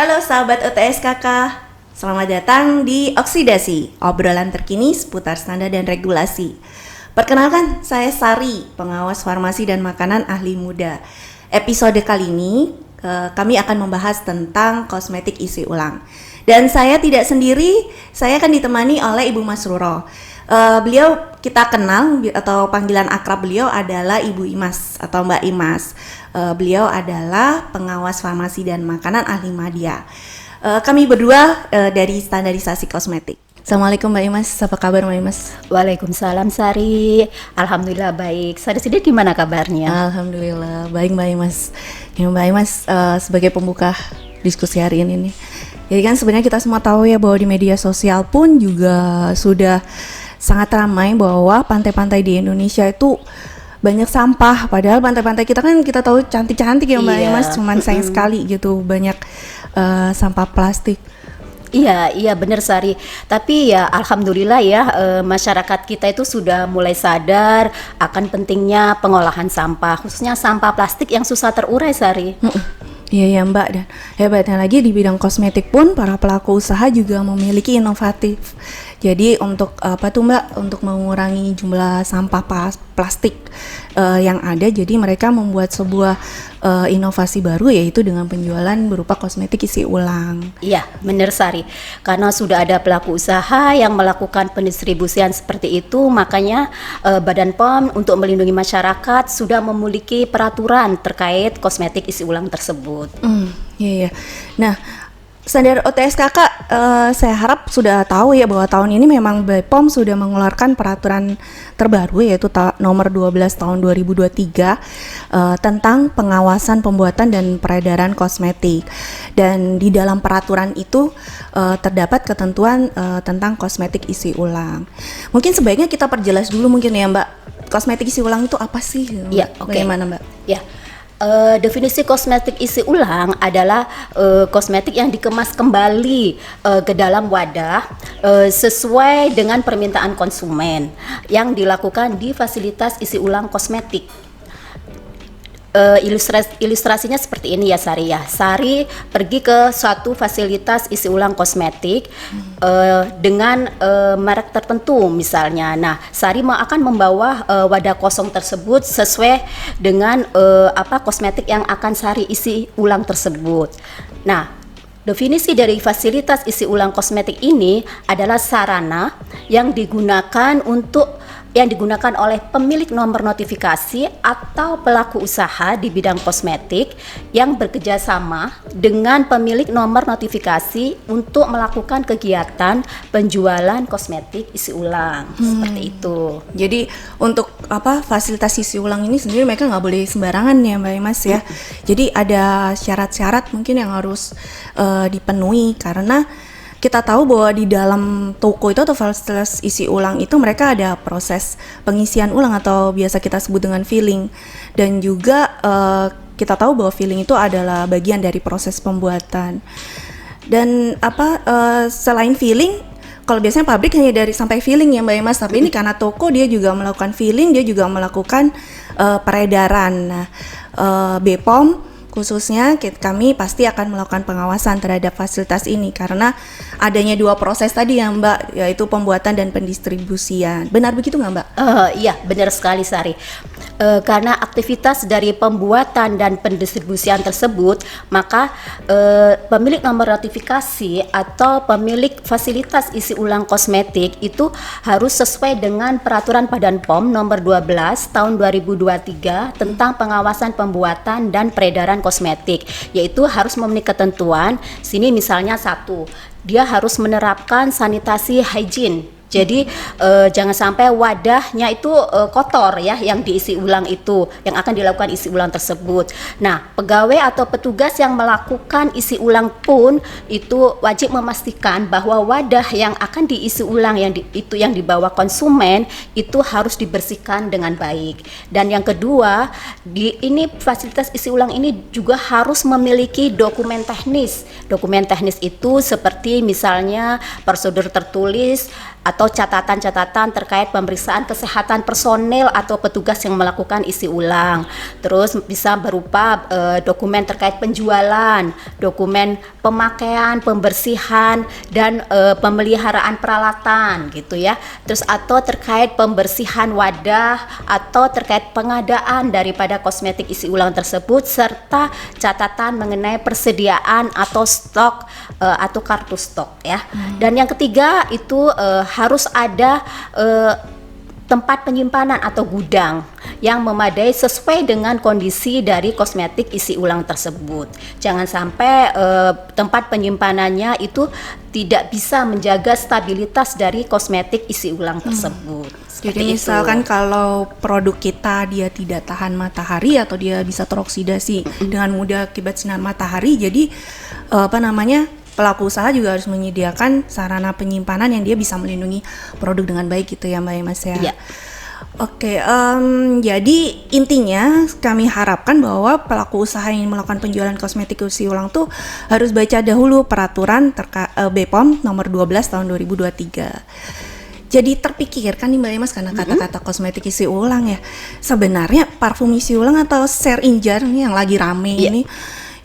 Halo sahabat UTSKK, selamat datang di Oksidasi, obrolan terkini seputar standar dan regulasi. Perkenalkan, saya Sari, pengawas farmasi dan makanan ahli muda. Episode kali ini, kami akan membahas tentang kosmetik isi ulang. Dan saya tidak sendiri, saya akan ditemani oleh Ibu Masruro. Beliau kita kenal atau panggilan akrab beliau adalah Ibu Imas atau Mbak Imas. Beliau adalah pengawas farmasi dan makanan ahli Madya. Kami berdua dari standarisasi kosmetik. Assalamualaikum Mbak Imas, apa kabar Mbak Imas? Waalaikumsalam Sari, Alhamdulillah baik. Sari sendiri gimana kabarnya? Alhamdulillah baik Mbak Imas. Ya, Mbak Imas sebagai pembuka diskusi hari ini nih. Jadi kan sebenarnya kita semua tahu ya bahwa di media sosial pun juga sudah sangat ramai bahwa pantai-pantai di Indonesia itu banyak sampah, padahal pantai-pantai kita kan kita tahu cantik-cantik ya Mbak Imas, cuman sayang sekali gitu banyak sampah plastik. Iya benar Sari. Tapi ya alhamdulillah ya masyarakat kita itu sudah mulai sadar akan pentingnya pengolahan sampah, khususnya sampah plastik yang susah terurai Sari. Iya ya Mbak, dan hebatnya lagi di bidang kosmetik pun para pelaku usaha juga memiliki inovatif. Jadi untuk apa tuh Mbak, untuk mengurangi jumlah sampah plastik yang ada, jadi mereka membuat sebuah inovasi baru, yaitu dengan penjualan berupa kosmetik isi ulang. Iya benar Sari, karena sudah ada pelaku usaha yang melakukan pendistribusian seperti itu, makanya Badan POM untuk melindungi masyarakat sudah memiliki peraturan terkait kosmetik isi ulang tersebut. Iya. Nah, standar OTSKK saya harap sudah tahu ya bahwa tahun ini memang BPOM sudah mengeluarkan peraturan terbaru, yaitu nomor 12 tahun 2023 tentang pengawasan pembuatan dan peredaran kosmetik. Dan di dalam peraturan itu terdapat ketentuan tentang kosmetik isi ulang. Mungkin sebaiknya kita perjelas dulu mungkin ya Mbak, kosmetik isi ulang itu apa sih? Iya, oke. Bagaimana Mbak? Ya. Definisi kosmetik isi ulang adalah kosmetik yang dikemas kembali ke dalam wadah sesuai dengan permintaan konsumen yang dilakukan di fasilitas isi ulang kosmetik. Ilustrasinya seperti ini ya Sari ya. Sari pergi ke suatu fasilitas isi ulang kosmetik dengan merek tertentu misalnya. Nah, Sari akan membawa wadah kosong tersebut sesuai dengan kosmetik yang akan Sari isi ulang tersebut. Nah, definisi dari fasilitas isi ulang kosmetik ini adalah sarana yang digunakan oleh pemilik nomor notifikasi atau pelaku usaha di bidang kosmetik yang bekerjasama dengan pemilik nomor notifikasi untuk melakukan kegiatan penjualan kosmetik isi ulang. Seperti itu. Jadi untuk fasilitas isi ulang ini sendiri mereka nggak boleh sembarangan ya Mbak Imas ya. Jadi ada syarat-syarat mungkin yang harus dipenuhi, karena kita tahu bahwa di dalam toko itu atau fasilitas isi ulang itu mereka ada proses pengisian ulang atau biasa kita sebut dengan filling, dan juga kita tahu bahwa filling itu adalah bagian dari proses pembuatan. Dan selain filling, kalau biasanya pabrik hanya dari sampai filling ya Mbak Imas, tapi ini karena toko dia juga melakukan filling, dia juga melakukan peredaran. Nah, BPOM khususnya kami pasti akan melakukan pengawasan terhadap fasilitas ini karena adanya dua proses tadi ya Mbak, yaitu pembuatan dan pendistribusian. Benar begitu nggak Mbak? Iya benar sekali Sari. Karena aktivitas dari pembuatan dan pendistribusian tersebut, maka pemilik nomor notifikasi atau pemilik fasilitas isi ulang kosmetik itu harus sesuai dengan peraturan Badan POM nomor 12 tahun 2023 tentang pengawasan pembuatan dan peredaran kosmetik, yaitu harus memenuhi ketentuan. Sini misalnya satu, dia harus menerapkan sanitasi hygiene. Jadi jangan sampai wadahnya itu kotor ya, yang diisi ulang itu, yang akan dilakukan isi ulang tersebut. Nah, pegawai atau petugas yang melakukan isi ulang pun itu wajib memastikan bahwa wadah yang akan diisi ulang yang dibawa konsumen itu harus dibersihkan dengan baik. Dan yang kedua, ini fasilitas isi ulang ini juga harus memiliki dokumen teknis. Dokumen teknis itu seperti misalnya prosedur tertulis atau catatan-catatan terkait pemeriksaan kesehatan personel atau petugas yang melakukan isi ulang. Terus bisa berupa dokumen terkait penjualan, dokumen pemakaian, pembersihan, dan pemeliharaan peralatan gitu ya. Terus atau terkait pembersihan wadah atau terkait pengadaan daripada kosmetik isi ulang tersebut, serta catatan mengenai persediaan atau stok atau kartu stok ya. Dan yang ketiga itu harus ada tempat penyimpanan atau gudang yang memadai sesuai dengan kondisi dari kosmetik isi ulang tersebut. Jangan sampai tempat penyimpanannya itu tidak bisa menjaga stabilitas dari kosmetik isi ulang tersebut. Jadi misalkan kalau produk kita dia tidak tahan matahari atau dia bisa teroksidasi dengan mudah akibat sinar matahari, jadi pelaku usaha juga harus menyediakan sarana penyimpanan yang dia bisa melindungi produk dengan baik gitu ya Mbak Imas ya. Iya. Oke, jadi intinya kami harapkan bahwa pelaku usaha yang melakukan penjualan kosmetik isi ulang tuh harus baca dahulu peraturan BPOM nomor 12 tahun 2023. Jadi terpikirkan nih Mbak Imas karena kata-kata kosmetik isi ulang ya. Sebenarnya parfum isi ulang atau share in jar nih yang lagi rame ini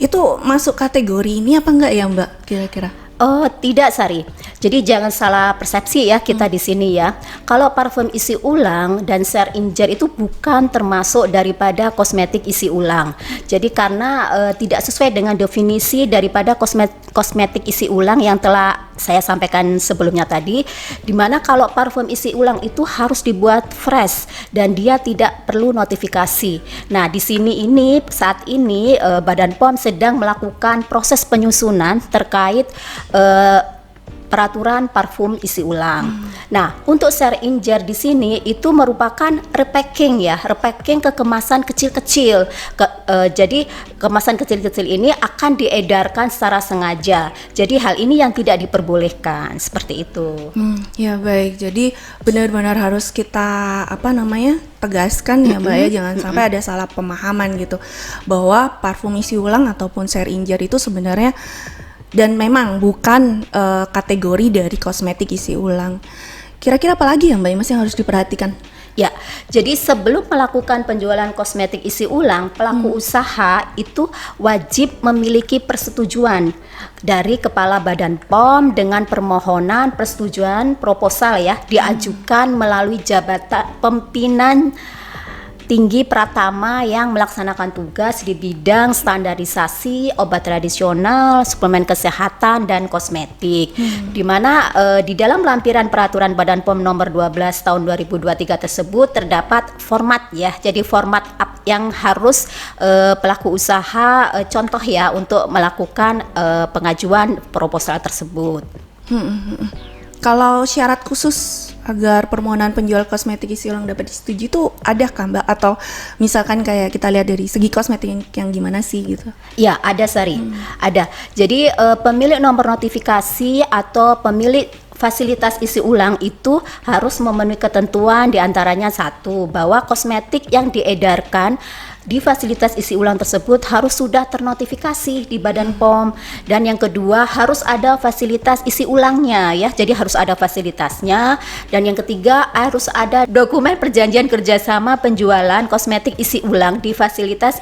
itu masuk kategori ini apa enggak ya Mbak kira-kira? Oh tidak Sari, jadi jangan salah persepsi ya kita di sini ya. Kalau parfum isi ulang dan share in jar itu bukan termasuk daripada kosmetik isi ulang. Jadi karena tidak sesuai dengan definisi daripada kosmetik isi ulang yang telah saya sampaikan sebelumnya tadi, dimana kalau parfum isi ulang itu harus dibuat fresh dan dia tidak perlu notifikasi. Nah di sini saat ini Badan POM sedang melakukan proses penyusunan terkait peraturan parfum isi ulang. Nah, untuk share in jar di sini itu merupakan repacking ya, repacking ke kemasan kecil-kecil. Jadi kemasan kecil-kecil ini akan diedarkan secara sengaja. Jadi hal ini yang tidak diperbolehkan, seperti itu. Ya baik, jadi benar-benar harus kita tegaskan ya Mbak ya, jangan sampai ada salah pemahaman gitu bahwa parfum isi ulang ataupun share in jar itu sebenarnya dan memang bukan kategori dari kosmetik isi ulang. Kira-kira apa lagi ya Mbak Imas yang harus diperhatikan? Ya, jadi sebelum melakukan penjualan kosmetik isi ulang, pelaku usaha itu wajib memiliki persetujuan dari Kepala Badan POM dengan permohonan persetujuan proposal ya, diajukan melalui jabatan pimpinan tinggi Pratama yang melaksanakan tugas di bidang standarisasi obat tradisional, suplemen kesehatan dan kosmetik. Di mana di dalam lampiran peraturan Badan POM nomor 12 tahun 2023 tersebut terdapat format ya. Jadi format yang harus pelaku usaha contoh ya untuk melakukan pengajuan proposal tersebut. Kalau syarat khusus agar permohonan penjual kosmetik isi ulang dapat disetujui itu ada kan Mbak? Atau misalkan kayak kita lihat dari segi kosmetik yang gimana sih gitu? Ya ada Sari, ada. Jadi pemilik nomor notifikasi atau pemilik fasilitas isi ulang itu harus memenuhi ketentuan, diantaranya satu, bahwa kosmetik yang diedarkan di fasilitas isi ulang tersebut harus sudah ternotifikasi di Badan POM, dan yang kedua harus ada fasilitas isi ulangnya ya, jadi harus ada fasilitasnya, dan yang ketiga harus ada dokumen perjanjian kerjasama penjualan kosmetik isi ulang di fasilitas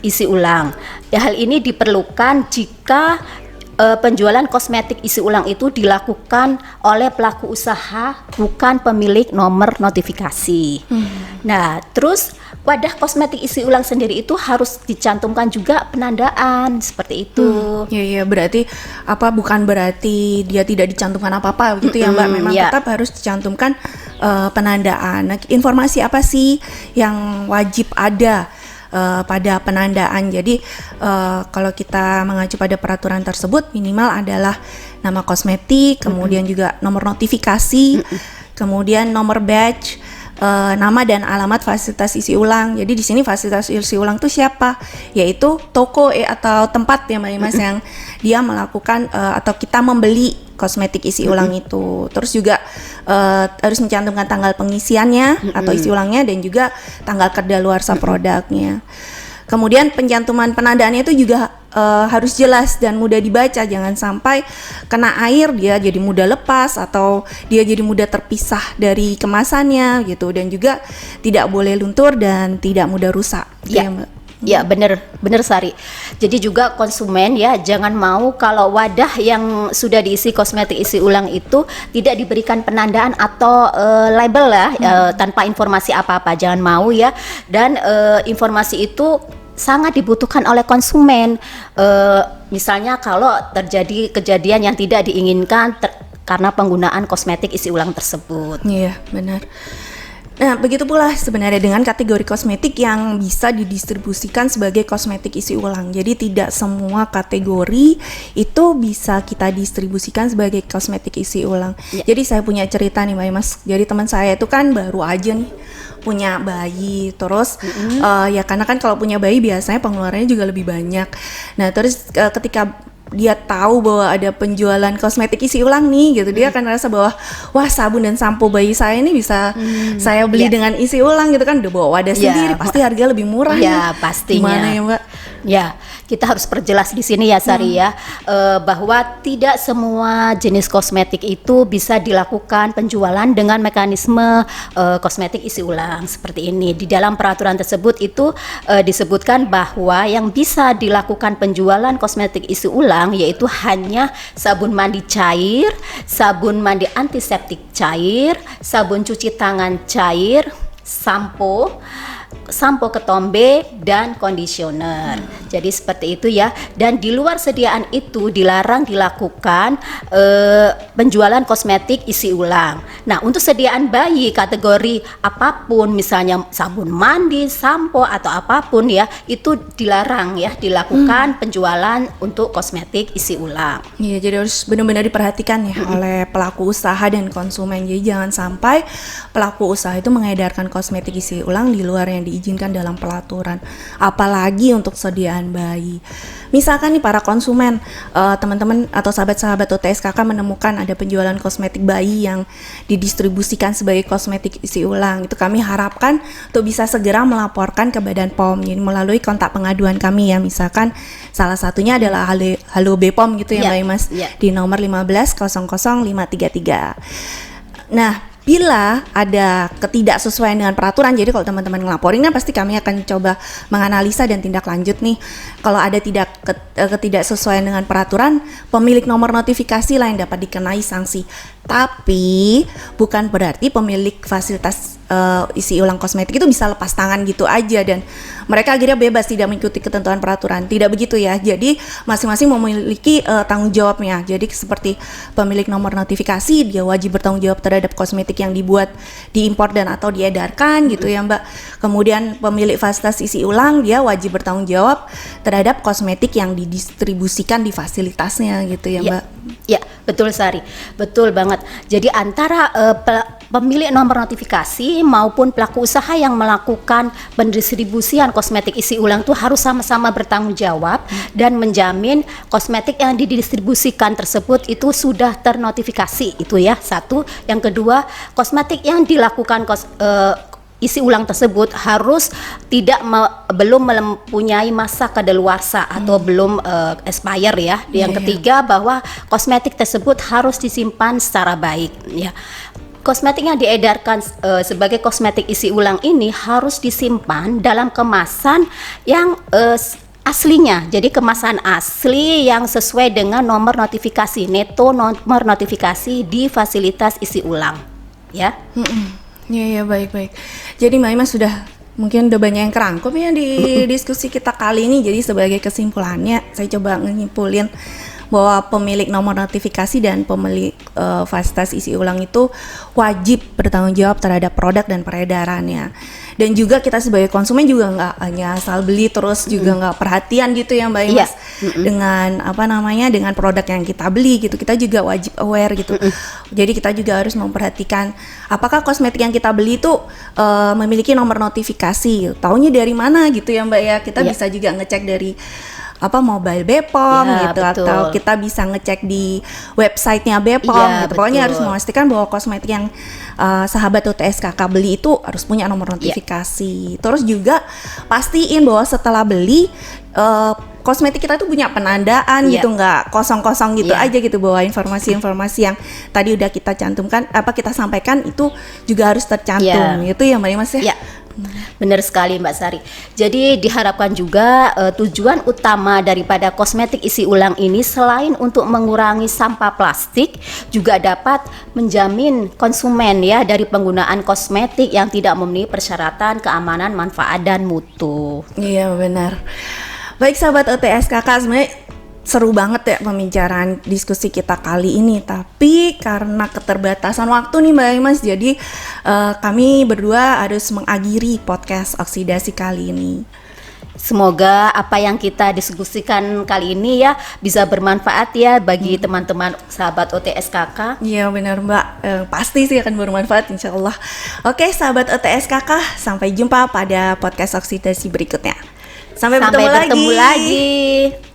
isi ulang. Ya, hal ini diperlukan jika penjualan kosmetik isi ulang itu dilakukan oleh pelaku usaha, bukan pemilik nomor notifikasi. Nah, terus wadah kosmetik isi ulang sendiri itu harus dicantumkan juga penandaan seperti itu. Ya, berarti bukan berarti dia tidak dicantumkan apa-apa gitu ya Mbak, memang tetap harus dicantumkan penandaan. Nah, informasi apa sih yang wajib ada pada penandaan? Jadi kalau kita mengacu pada peraturan tersebut, minimal adalah nama kosmetik, kemudian juga nomor notifikasi, kemudian nomor batch, nama dan alamat fasilitas isi ulang. Jadi di sini fasilitas isi ulang itu siapa? Yaitu toko atau tempat ya Mbak Imas yang dia melakukan atau kita membeli kosmetik isi ulang itu. Terus juga harus mencantumkan tanggal pengisiannya atau isi ulangnya, dan juga tanggal kadaluarsa produknya. Kemudian pencantuman penandaannya itu juga harus jelas dan mudah dibaca, jangan sampai kena air dia jadi mudah lepas atau dia jadi mudah terpisah dari kemasannya gitu, dan juga tidak boleh luntur dan tidak mudah rusak. Ya. Ya, Mbak. Ya, benar Sari. Jadi juga konsumen ya jangan mau kalau wadah yang sudah diisi kosmetik isi ulang itu tidak diberikan penandaan atau label lah tanpa informasi apa-apa, jangan mau ya. Dan informasi itu sangat dibutuhkan oleh konsumen. Misalnya kalau terjadi kejadian yang tidak diinginkan karena penggunaan kosmetik isi ulang tersebut. Iya, benar. Nah, begitu pula sebenarnya dengan kategori kosmetik yang bisa didistribusikan sebagai kosmetik isi ulang. Jadi tidak semua kategori itu bisa kita distribusikan sebagai kosmetik isi ulang. Ya. Jadi saya punya cerita nih Mbak Mas. Jadi teman saya itu kan baru aja nih punya bayi, terus ya karena kan kalau punya bayi biasanya pengeluarannya juga lebih banyak. Nah, terus ketika dia tahu bahwa ada penjualan kosmetik isi ulang nih gitu, dia akan merasa bahwa wah, sabun dan sampo bayi saya ini bisa saya beli dengan isi ulang gitu kan, udah bawa wadah sendiri, pasti harga lebih murah ya. Pastinya. Gimana ya Mbak? Ya, kita harus perjelas di sini ya Sari ya, bahwa tidak semua jenis kosmetik itu bisa dilakukan penjualan dengan mekanisme kosmetik isi ulang seperti ini. Di dalam peraturan tersebut itu disebutkan bahwa yang bisa dilakukan penjualan kosmetik isi ulang yaitu hanya sabun mandi cair, sabun mandi antiseptik cair, sabun cuci tangan cair, sampo ketombe dan conditioner. Jadi seperti itu ya. Dan di luar sediaan itu dilarang dilakukan penjualan kosmetik isi ulang. Nah, untuk sediaan bayi kategori apapun, misalnya sabun mandi, sampo atau apapun ya, itu dilarang ya dilakukan penjualan untuk kosmetik isi ulang. Iya, jadi harus benar-benar diperhatikan ya oleh pelaku usaha dan konsumen. Jadi jangan sampai pelaku usaha itu mengedarkan kosmetik isi ulang di luar yang diizinkan dalam peraturan, apalagi untuk sediaan bayi. Misalkan nih para konsumen, teman-teman atau sahabat-sahabat OTSKK menemukan ada penjualan kosmetik bayi yang didistribusikan sebagai kosmetik isi ulang, itu kami harapkan untuk bisa segera melaporkan ke Badan POM, jadi melalui kontak pengaduan kami ya, misalkan salah satunya adalah Halo BPOM gitu ya Mbak Mas, di nomor 15000533. Nah, bila ada ketidaksesuaian dengan peraturan, jadi kalau teman-teman ngelaporin pasti kami akan coba menganalisa dan tindak lanjut nih. Kalau ada ketidaksesuaian dengan peraturan, pemilik nomor notifikasi lah yang dapat dikenai sanksi. Tapi bukan berarti pemilik fasilitas isi ulang kosmetik itu bisa lepas tangan gitu aja dan mereka akhirnya bebas tidak mengikuti ketentuan peraturan. Tidak begitu ya. Jadi masing-masing memiliki tanggung jawabnya. Jadi seperti pemilik nomor notifikasi, dia wajib bertanggung jawab terhadap kosmetik yang dibuat, diimpor dan atau diedarkan gitu ya Mbak. Kemudian pemilik fasilitas isi ulang, dia wajib bertanggung jawab terhadap kosmetik yang didistribusikan di fasilitasnya gitu ya Mbak. Ya, betul Sari. Betul banget. Jadi antara pemilik nomor notifikasi maupun pelaku usaha yang melakukan pendistribusian kosmetik isi ulang itu harus sama-sama bertanggung jawab dan menjamin kosmetik yang didistribusikan tersebut itu sudah ternotifikasi, itu ya, satu. Yang kedua, kosmetik yang dilakukan isi ulang tersebut harus belum mempunyai masa kadaluarsa atau belum expire ya. Yang ketiga, bahwa kosmetik tersebut harus disimpan secara baik ya. Kosmetik yang diedarkan sebagai kosmetik isi ulang ini harus disimpan dalam kemasan yang aslinya. Jadi kemasan asli yang sesuai dengan nomor notifikasi, neto nomor notifikasi di fasilitas isi ulang ya. Iya, baik. Jadi Mbak Ima mungkin udah banyak yang kerangkum ya di diskusi kita kali ini. Jadi sebagai kesimpulannya, saya coba nyimpulin bahwa pemilik nomor notifikasi dan pemilik fasilitas isi ulang itu wajib bertanggung jawab terhadap produk dan peredarannya. Dan juga kita sebagai konsumen juga nggak hanya asal beli terus juga nggak perhatian gitu ya Mbak Imas dengan dengan produk yang kita beli gitu. Kita juga wajib aware gitu. Jadi kita juga harus memperhatikan apakah kosmetik yang kita beli itu memiliki nomor notifikasi. Taunya dari mana gitu ya Mbak ya. Kita bisa juga ngecek dari mobile BPOM gitu, betul. Atau kita bisa ngecek di websitenya BPOM gitu. Pokoknya harus memastikan bahwa kosmetik yang sahabat OTSKK beli itu harus punya nomor notifikasi. Terus juga pastiin bahwa setelah beli kosmetik kita tuh punya penandaan gitu, nggak kosong-kosong gitu aja gitu, bahwa informasi-informasi yang tadi udah kita cantumkan, kita sampaikan itu juga harus tercantum gitu ya Mbak Imas ya. Benar sekali Mbak Sari. Jadi diharapkan juga tujuan utama daripada kosmetik isi ulang ini selain untuk mengurangi sampah plastik, juga dapat menjamin konsumen ya dari penggunaan kosmetik yang tidak memenuhi persyaratan keamanan, manfaat dan mutu. Iya benar. Baik sahabat OTSKK, sebenarnya seru banget ya pembicaraan diskusi kita kali ini, tapi karena keterbatasan waktu nih Mbak Imas, jadi kami berdua harus mengakhiri podcast oksidasi kali ini. Semoga apa yang kita diskusikan kali ini ya bisa bermanfaat ya bagi teman-teman sahabat OTSKK. Iya benar Mbak, pasti sih akan bermanfaat insya Allah. Oke sahabat OTSKK, sampai jumpa pada podcast oksidasi berikutnya. Sampai bertemu lagi.